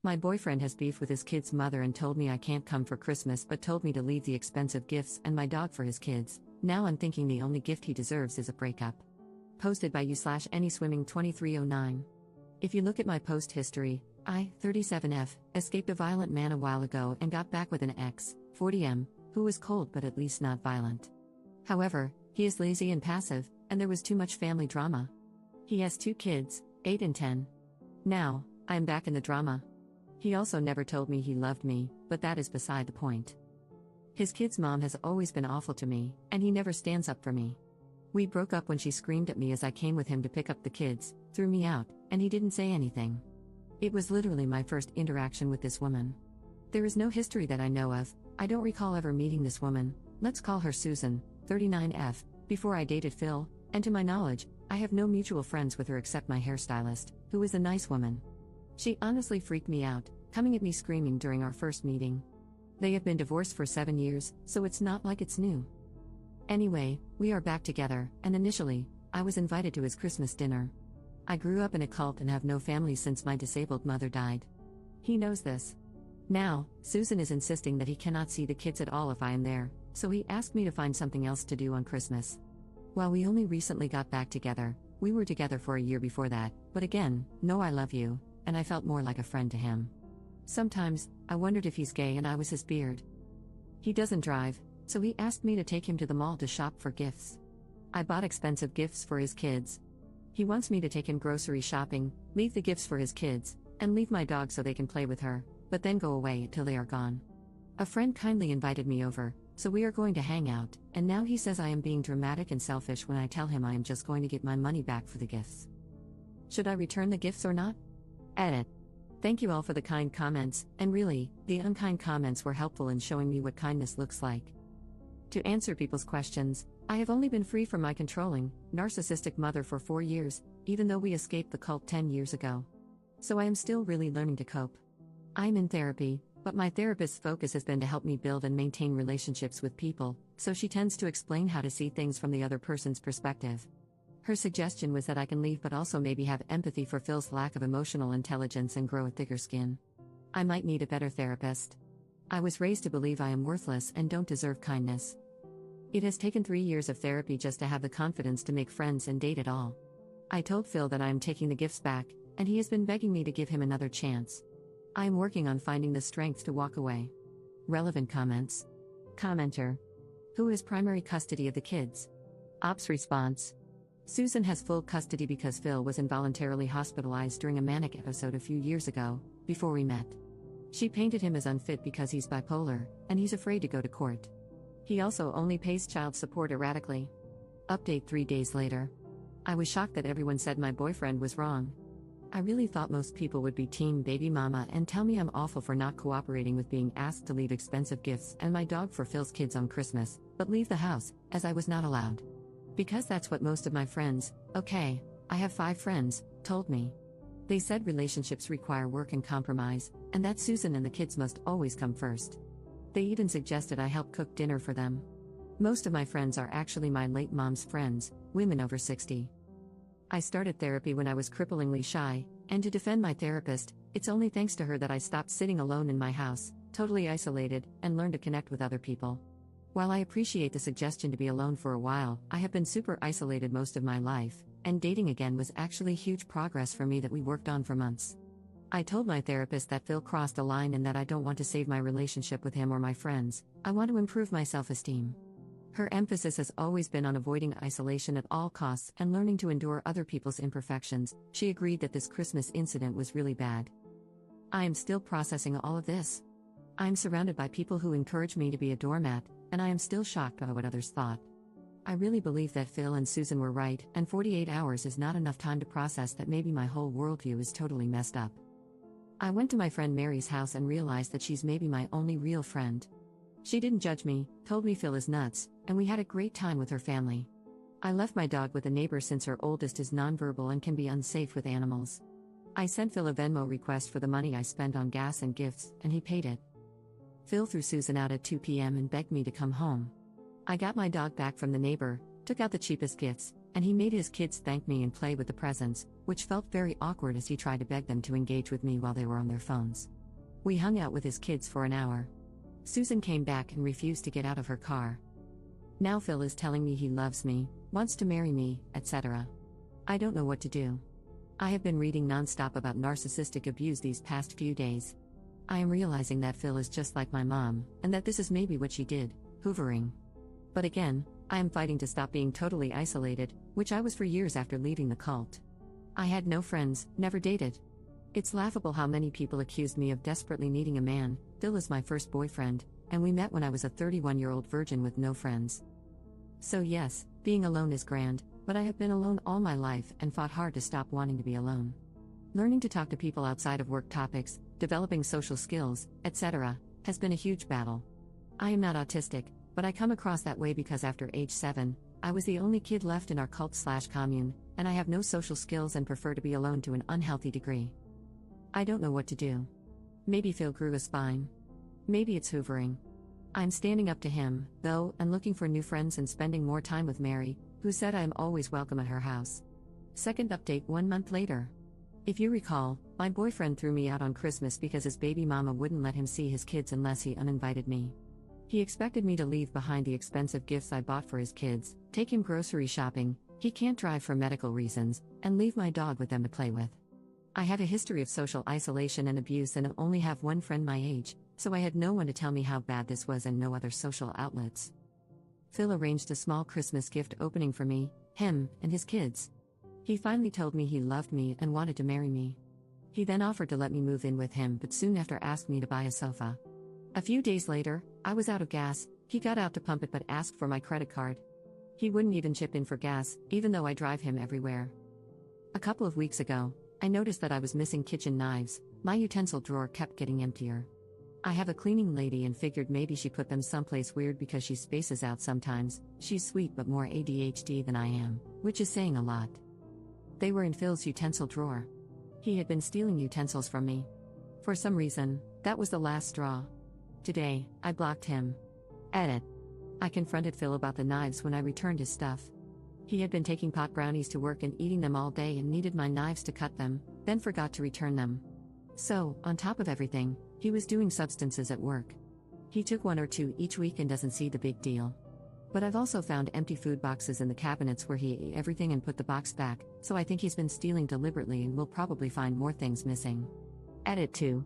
My boyfriend has beef with his kid's mother and told me I can't come for Christmas but told me to leave the expensive gifts and my dog for his kids. Now I'm thinking the only gift he deserves is a breakup. Posted by you/AnySwimming2309. If you look at my post history, I, 37F, escaped a violent man a while ago and got back with an ex, 40M, who was cold but at least not violent. However, he is lazy and passive, and there was too much family drama. He has 2 kids, 8 and 10. Now, I am back in the drama. He also never told me he loved me, but that is beside the point. His kid's mom has always been awful to me, and he never stands up for me. We broke up when she screamed at me as I came with him to pick up the kids, threw me out, and he didn't say anything. It was literally my first interaction with this woman. There is no history that I know of. I don't recall ever meeting this woman, let's call her Susan, 39F, before I dated Phil, and to my knowledge, I have no mutual friends with her except my hairstylist, who is a nice woman. She honestly freaked me out, coming at me screaming during our first meeting. They have been divorced for 7 years, so it's not like it's new. Anyway, we are back together, and initially, I was invited to his Christmas dinner. I grew up in a cult and have no family since my disabled mother died. He knows this. Now, Susan is insisting that he cannot see the kids at all if I am there, so he asked me to find something else to do on Christmas. While we only recently got back together, we were together for a year before that, but again, no I love you, and I felt more like a friend to him. Sometimes, I wondered if he's gay and I was his beard. He doesn't drive, so he asked me to take him to the mall to shop for gifts. I bought expensive gifts for his kids. He wants me to take him grocery shopping, leave the gifts for his kids, and leave my dog so they can play with her, but then go away until they are gone. A friend kindly invited me over, so we are going to hang out, and now he says I am being dramatic and selfish when I tell him I am just going to get my money back for the gifts. Should I return the gifts or not? Edit. Thank you all for the kind comments, and really, the unkind comments were helpful in showing me what kindness looks like. To answer people's questions, I have only been free from my controlling, narcissistic mother for 4 years, even though we escaped the cult 10 years ago. So I am still really learning to cope. I am in therapy, but my therapist's focus has been to help me build and maintain relationships with people, so she tends to explain how to see things from the other person's perspective. Her suggestion was that I can leave but also maybe have empathy for Phil's lack of emotional intelligence and grow a thicker skin. I might need a better therapist. I was raised to believe I am worthless and don't deserve kindness. It has taken 3 years of therapy just to have the confidence to make friends and date at all. I told Phil that I am taking the gifts back, and he has been begging me to give him another chance. I am working on finding the strength to walk away. Relevant comments. Commenter. Who has primary custody of the kids? Ops response. Susan has full custody because Phil was involuntarily hospitalized during a manic episode a few years ago, before we met. She painted him as unfit because he's bipolar, and he's afraid to go to court. He also only pays child support erratically. Update 3 days later. I was shocked that everyone said my boyfriend was wrong. I really thought most people would be team baby mama and tell me I'm awful for not cooperating with being asked to leave expensive gifts and my dog for Phil's kids on Christmas, but leave the house, as I was not allowed. Because that's what most of my friends, okay, I have 5 friends, told me. They said relationships require work and compromise, and that Susan and the kids must always come first. They even suggested I help cook dinner for them. Most of my friends are actually my late mom's friends, women over 60. I started therapy when I was cripplingly shy, and to defend my therapist, it's only thanks to her that I stopped sitting alone in my house, totally isolated, and learned to connect with other people. While I appreciate the suggestion to be alone for a while, I have been super isolated most of my life, and dating again was actually huge progress for me that we worked on for months. I told my therapist that Phil crossed a line and that I don't want to save my relationship with him or my friends, I want to improve my self-esteem. Her emphasis has always been on avoiding isolation at all costs and learning to endure other people's imperfections. She agreed that this Christmas incident was really bad. I am still processing all of this. I am surrounded by people who encourage me to be a doormat, and I am still shocked by what others thought. I really believe that Phil and Susan were right, and 48 hours is not enough time to process that maybe my whole worldview is totally messed up. I went to my friend Mary's house and realized that she's maybe my only real friend. She didn't judge me, told me Phil is nuts, and we had a great time with her family. I left my dog with a neighbor since her oldest is nonverbal and can be unsafe with animals. I sent Phil a Venmo request for the money I spent on gas and gifts, and he paid it. Phil threw Susan out at 2 p.m. and begged me to come home. I got my dog back from the neighbor, took out the cheapest gifts, And he made his kids thank me and play with the presents, which felt very awkward as he tried to beg them to engage with me while they were on their phones. We hung out with his kids for an hour. Susan came back and refused to get out of her car. Now Phil is telling me he loves me, wants to marry me, etc. I don't know what to do. I have been reading nonstop about narcissistic abuse these past few days. I am realizing that Phil is just like my mom, and that this is maybe what she did, hoovering. But again, I am fighting to stop being totally isolated, which I was for years after leaving the cult. I had no friends, never dated. It's laughable how many people accused me of desperately needing a man. Phil is my first boyfriend, and we met when I was a 31-year-old virgin with no friends. So yes, being alone is grand, but I have been alone all my life and fought hard to stop wanting to be alone. Learning to talk to people outside of work topics, developing social skills, etc., has been a huge battle. I am not autistic, but I come across that way because after age 7, I was the only kid left in our cult/commune, and I have no social skills and prefer to be alone to an unhealthy degree. I don't know what to do. Maybe Phil grew a spine. Maybe it's hoovering. I'm standing up to him, though, and looking for new friends and spending more time with Mary, who said I am always welcome at her house. Second update 1 month later. If you recall, my boyfriend threw me out on Christmas because his baby mama wouldn't let him see his kids unless he uninvited me. He expected me to leave behind the expensive gifts I bought for his kids, take him grocery shopping, he can't drive for medical reasons, and leave my dog with them to play with. I have a history of social isolation and abuse and only have one friend my age, so I had no one to tell me how bad this was and no other social outlets. Phil arranged a small Christmas gift opening for me, him, and his kids. He finally told me he loved me and wanted to marry me. He then offered to let me move in with him but soon after asked me to buy a sofa. A few days later, I was out of gas, he got out to pump it but asked for my credit card. He wouldn't even chip in for gas, even though I drive him everywhere. A couple of weeks ago, I noticed that I was missing kitchen knives. My utensil drawer kept getting emptier. I have a cleaning lady and figured maybe she put them someplace weird because she spaces out sometimes. She's sweet but more ADHD than I am, which is saying a lot. They were in Phil's utensil drawer. He had been stealing utensils from me. For some reason, that was the last straw. Today, I blocked him. Edit. I confronted Phil about the knives when I returned his stuff. He had been taking pot brownies to work and eating them all day and needed my knives to cut them, then forgot to return them. So, on top of everything, he was doing substances at work. He took 1 or 2 each week and doesn't see the big deal. But I've also found empty food boxes in the cabinets where he ate everything and put the box back, so I think he's been stealing deliberately and will probably find more things missing. Edit 2.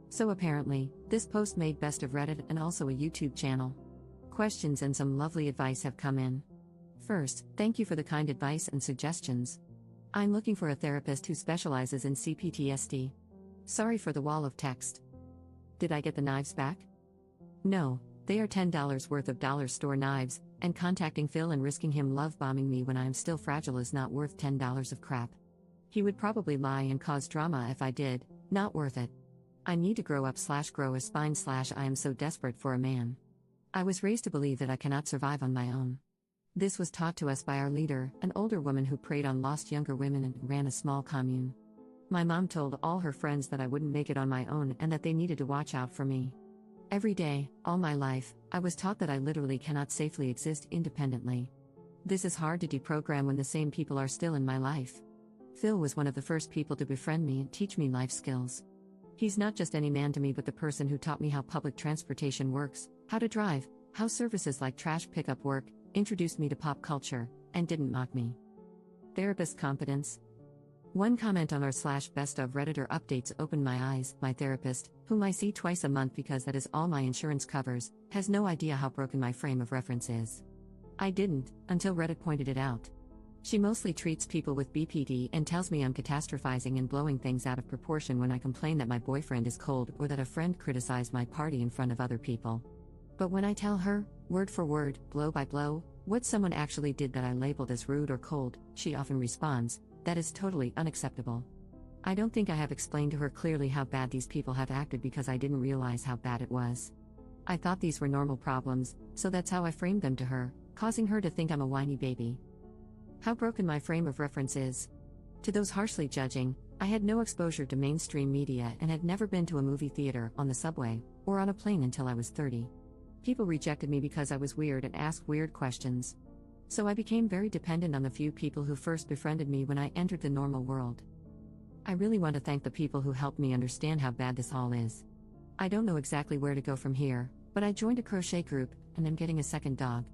So apparently, this post made best of Reddit and also a YouTube channel. Questions and some lovely advice have come in. First, thank you for the kind advice and suggestions. I'm looking for a therapist who specializes in CPTSD. Sorry for the wall of text. Did I get the knives back? No, they are $10 worth of dollar store knives, and contacting Phil and risking him love bombing me when I am still fragile is not worth $10 of crap. He would probably lie and cause drama if I did, not worth it. I need to grow up/grow a spine/ I am so desperate for a man. I was raised to believe that I cannot survive on my own. This was taught to us by our leader, an older woman who preyed on lost younger women and ran a small commune. My mom told all her friends that I wouldn't make it on my own and that they needed to watch out for me. Every day, all my life, I was taught that I literally cannot safely exist independently. This is hard to deprogram when the same people are still in my life. Phil was one of the first people to befriend me and teach me life skills. He's not just any man to me but the person who taught me how public transportation works, how to drive, how services like trash pickup work, introduced me to pop culture, and didn't mock me. Therapist competence. One comment on r/best of Redditor updates opened my eyes. My therapist, whom I see twice a month because that is all my insurance covers, has no idea how broken my frame of reference is. I didn't, until Reddit pointed it out. She mostly treats people with BPD and tells me I'm catastrophizing and blowing things out of proportion when I complain that my boyfriend is cold or that a friend criticized my party in front of other people. But when I tell her, word for word, blow by blow, what someone actually did that I labeled as rude or cold, she often responds, that is totally unacceptable. I don't think I have explained to her clearly how bad these people have acted because I didn't realize how bad it was. I thought these were normal problems, so that's how I framed them to her, causing her to think I'm a whiny baby. How broken my frame of reference is. To those harshly judging, I had no exposure to mainstream media and had never been to a movie theater, on the subway, or on a plane until I was 30. People rejected me because I was weird and asked weird questions. So I became very dependent on the few people who first befriended me when I entered the normal world. I really want to thank the people who helped me understand how bad this all is. I don't know exactly where to go from here, but I joined a crochet group, and I'm getting a second dog.